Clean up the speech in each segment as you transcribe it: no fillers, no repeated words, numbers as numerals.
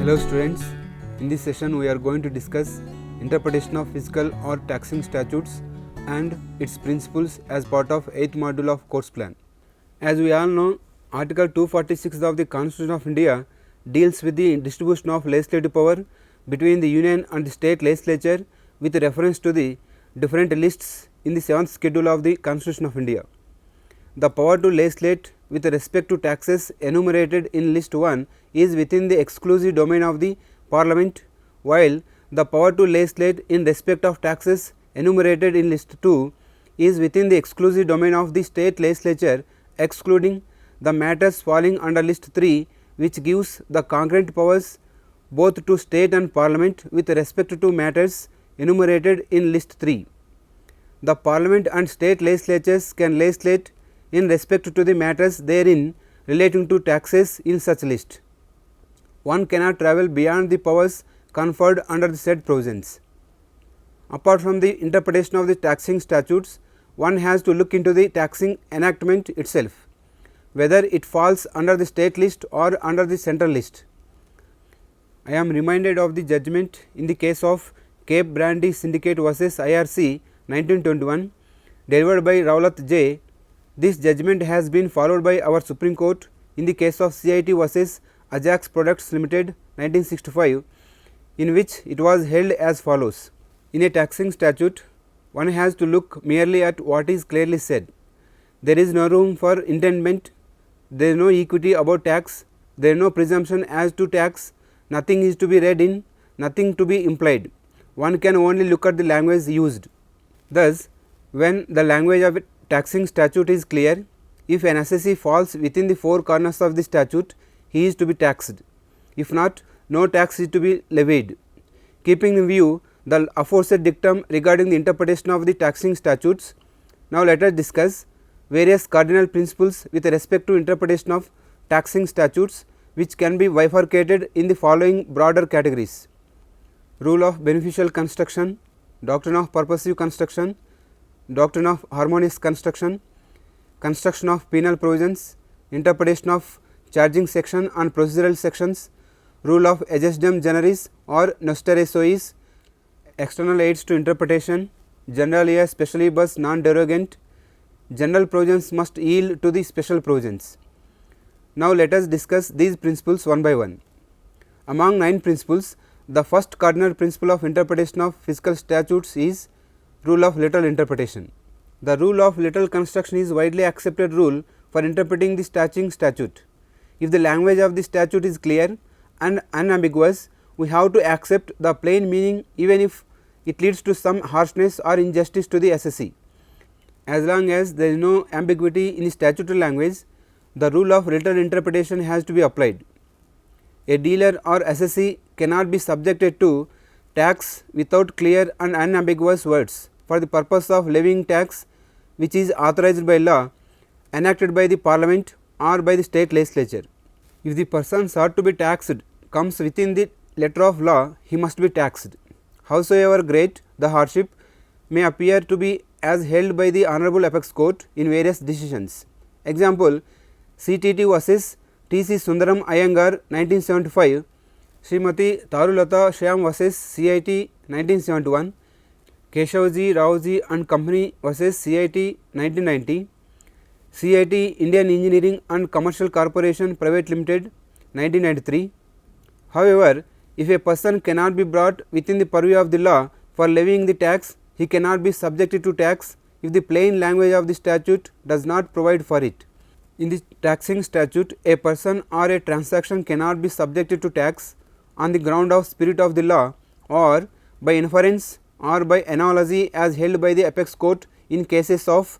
Hello students, in this session we are going to discuss interpretation of fiscal or taxing statutes and its principles as part of 8th module of course plan. As we all know, Article 246 of the Constitution of India deals with the distribution of legislative power between the union and the state legislature with reference to the different lists in the 7th schedule of the Constitution of India. The power to legislate with respect to taxes enumerated in list 1 is within the exclusive domain of the Parliament, while the power to legislate in respect of taxes enumerated in list 2 is within the exclusive domain of the state legislature, excluding the matters falling under list 3, which gives the concurrent powers both to state and Parliament with respect to matters enumerated in list 3. The Parliament and state legislatures can legislate in respect to the matters therein relating to taxes in such list. One cannot travel beyond the powers conferred under the said provisions. Apart from the interpretation of the taxing statutes, one has to look into the taxing enactment itself, whether it falls under the state list or under the central list. I am reminded of the judgment in the case of Cape Brandy Syndicate vs. IRC 1921 delivered by Rowlatt J. This judgment has been followed by our Supreme Court in the case of CIT vs. Ajax Products Limited 1965, in which it was held as follows. In a taxing statute, one has to look merely at what is clearly said. There is no room for intendment, there is no equity about tax, there is no presumption as to tax, nothing is to be read in, nothing to be implied. One can only look at the language used. Thus, when the language of a taxing statute is clear, if an assessee falls within the four corners of the statute, he is to be taxed. If not, no tax is to be levied. Keeping in view the aforesaid dictum regarding the interpretation of the taxing statutes, now let us discuss various cardinal principles with respect to interpretation of taxing statutes, which can be bifurcated in the following broader categories: rule of beneficial construction, doctrine of purposive construction, doctrine of harmonious construction, construction of penal provisions, interpretation of charging section and procedural sections, rule of adjustum generis or nostere suis, external aids to interpretation, general ius specialibus non derogant, general provisions must yield to the special provisions. Now, let us discuss these principles one by one. Among 9 principles, the first cardinal principle of interpretation of fiscal statutes is rule of literal interpretation. The rule of literal construction is widely accepted rule for interpreting the taxing statute. If the language of the statute is clear and unambiguous, we have to accept the plain meaning even if it leads to some harshness or injustice to the assessee. As long as there is no ambiguity in the statutory language, the rule of literal interpretation has to be applied. A dealer or assessee cannot be subjected to tax without clear and unambiguous words for the purpose of levying tax which is authorized by law, enacted by the Parliament or by the state legislature. If the person sought to be taxed comes within the letter of law, he must be taxed. Howsoever great the hardship may appear to be as held by the Honorable Apex Court in various decisions. Example, CTT vs. T.C. Sundaram Iyengar 1975, Srimati Tarulata Shyam vs. CIT 1971, Keshavji Raoji and Company vs. CIT 1990, CIT Indian Engineering and Commercial Corporation Private Limited 1993. However, if a person cannot be brought within the purview of the law for levying the tax, he cannot be subjected to tax if the plain language of the statute does not provide for it. In the taxing statute, a person or a transaction cannot be subjected to tax on the ground of spirit of the law or by inference or by analogy as held by the Apex Court in cases of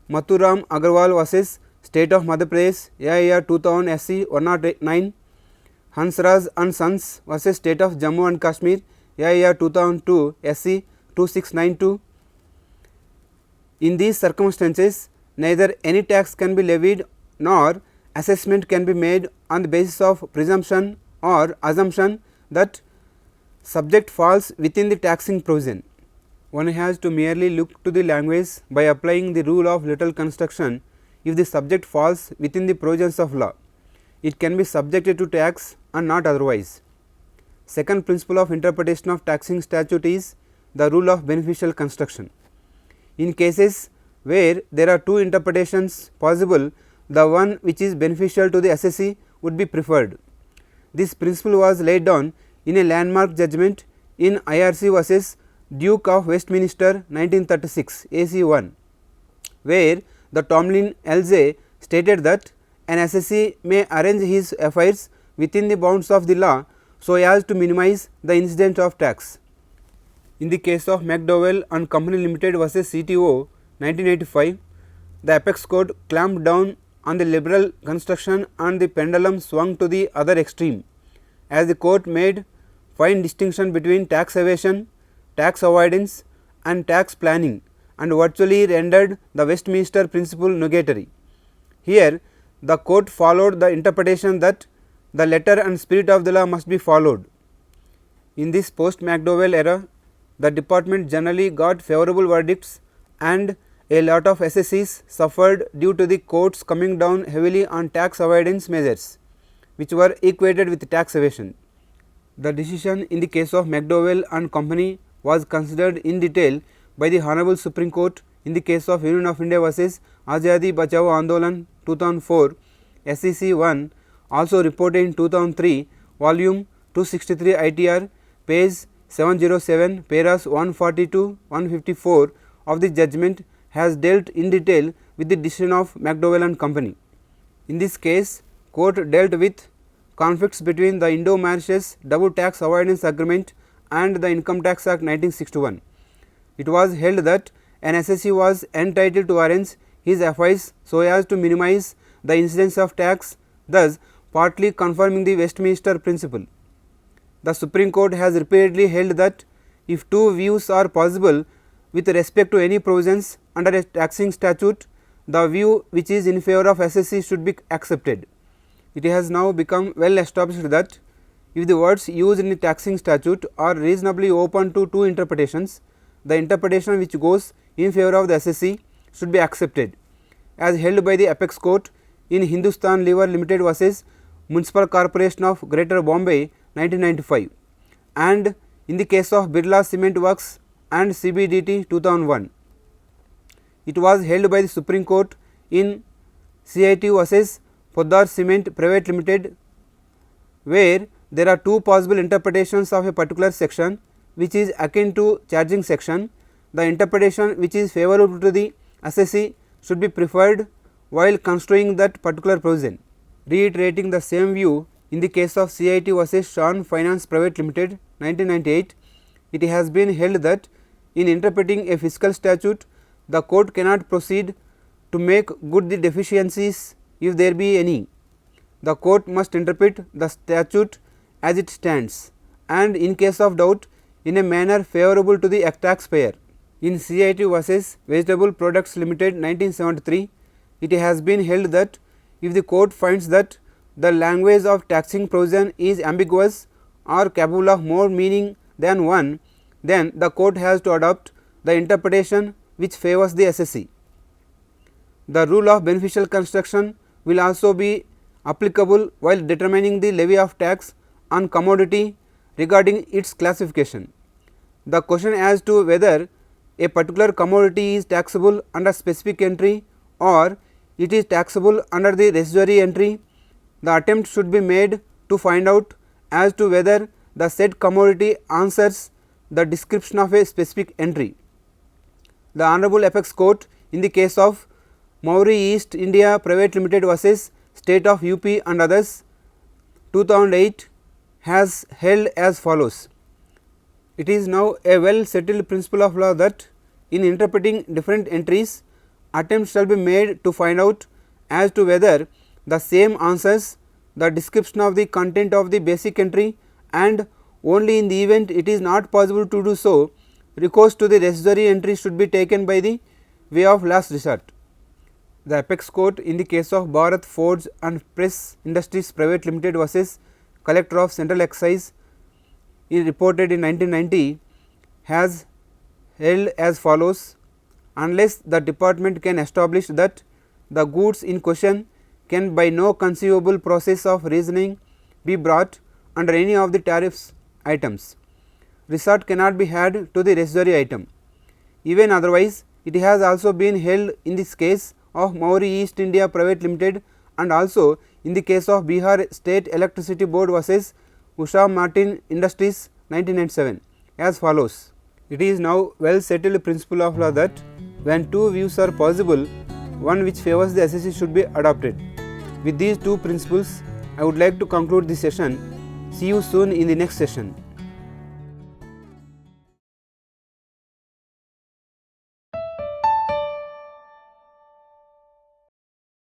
Mathuram Agarwal vs. State of Madhya Pradesh AIR 2000 SC 109, Hansraj and Sons vs. State of Jammu and Kashmir AIR 2002 SC 2692. In these circumstances, neither any tax can be levied nor assessment can be made on the basis of presumption or assumption that subject falls within the taxing provision. One has to merely look to the language by applying the rule of literal construction. If the subject falls within the provisions of law, it can be subjected to tax and not otherwise. second principle of interpretation of taxing statute is the rule of beneficial construction. In cases where there are two interpretations possible, the one which is beneficial to the assessee would be preferred. This principle was laid down in a landmark judgment in IRC versus Duke of Westminster 1936 AC 1, where the Tomlin LJ stated that an assessee may arrange his affairs within the bounds of the law so as to minimize the incidence of tax. In the case of McDowell and Company Limited versus CTO 1985, the Apex Court clamped down on the liberal construction and the pendulum swung to the other extreme, as the court made fine distinction between tax evasion, tax avoidance and tax planning, and virtually rendered the Westminster principle nugatory. Here the court followed the interpretation that the letter and spirit of the law must be followed. In this post McDowell era, the department generally got favorable verdicts and a lot of assessees suffered due to the courts coming down heavily on tax avoidance measures, which were equated with tax evasion. The decision in the case of McDowell and Company was considered in detail by the Honorable Supreme Court in the case of Union of India versus Azadi Bachao Andolan 2004, SEC 1, also reported in 2003, volume 263 ITR, page 707, paras 142 154 of the judgment has dealt in detail with the decision of McDowell and Company. In this case, court dealt with conflicts between the Indo-Mauritius Double Tax Avoidance Agreement and the Income Tax Act 1961. It was held that an assessee was entitled to arrange his affairs so as to minimize the incidence of tax, thus partly confirming the Westminster principle. The Supreme Court has repeatedly held that if two views are possible with respect to any provisions under a taxing statute, the view which is in favor of assessee should be accepted. It has now become well established that if the words used in the taxing statute are reasonably open to two interpretations, the interpretation which goes in favor of the assessee should be accepted, as held by the Apex Court in Hindustan Lever Limited versus Municipal Corporation of Greater Bombay 1995, and in the case of Birla Cement Works and CBDT 2001. It was held by the Supreme Court in CIT versus Poddar Cement Private Limited, where there are two possible interpretations of a particular section which is akin to charging section. The interpretation which is favorable to the assessee should be preferred while construing that particular provision. Reiterating the same view, in the case of CIT versus Sean Finance Private Limited 1998, it has been held that in interpreting a fiscal statute, the court cannot proceed to make good the deficiencies if there be any. The court must interpret the statute as it stands, and in case of doubt, in a manner favorable to the taxpayer. In CIT versus Vegetable Products Limited 1973, it has been held that if the court finds that the language of taxing provision is ambiguous or capable of more meaning than one, then the court has to adopt the interpretation which favors the assessee. The rule of beneficial construction will also be applicable while determining the levy of tax on commodity regarding its classification. The question as to whether a particular commodity is taxable under specific entry or it is taxable under the residuary entry, the attempt should be made to find out as to whether the said commodity answers the description of a specific entry. The Honorable Apex Court in the case of Mauri East India Private Limited versus State of UP and others 2008 has held as follows. It is now a well settled principle of law that in interpreting different entries, attempts shall be made to find out as to whether the same answers the description of the content of the basic entry, and only in the event it is not possible to do so, recourse to the residuary entry should be taken by the way of last resort. The Apex Court in the case of Bharat Forge and Press Industries Private Limited versus Collector of Central Excise reported in 1990 has held as follows. Unless the department can establish that the goods in question can by no conceivable process of reasoning be brought under any of the tariffs items. Resort cannot be had to the residuary item. Even otherwise, it has also been held in this case of Mauri East India Private Limited and also in the case of Bihar State Electricity Board versus Usha Martin Industries 1997 as follows. It is now well settled principle of law that when two views are possible, one which favors the assessee should be adopted. With these two principles, I would like to conclude this session. See you soon in the next session.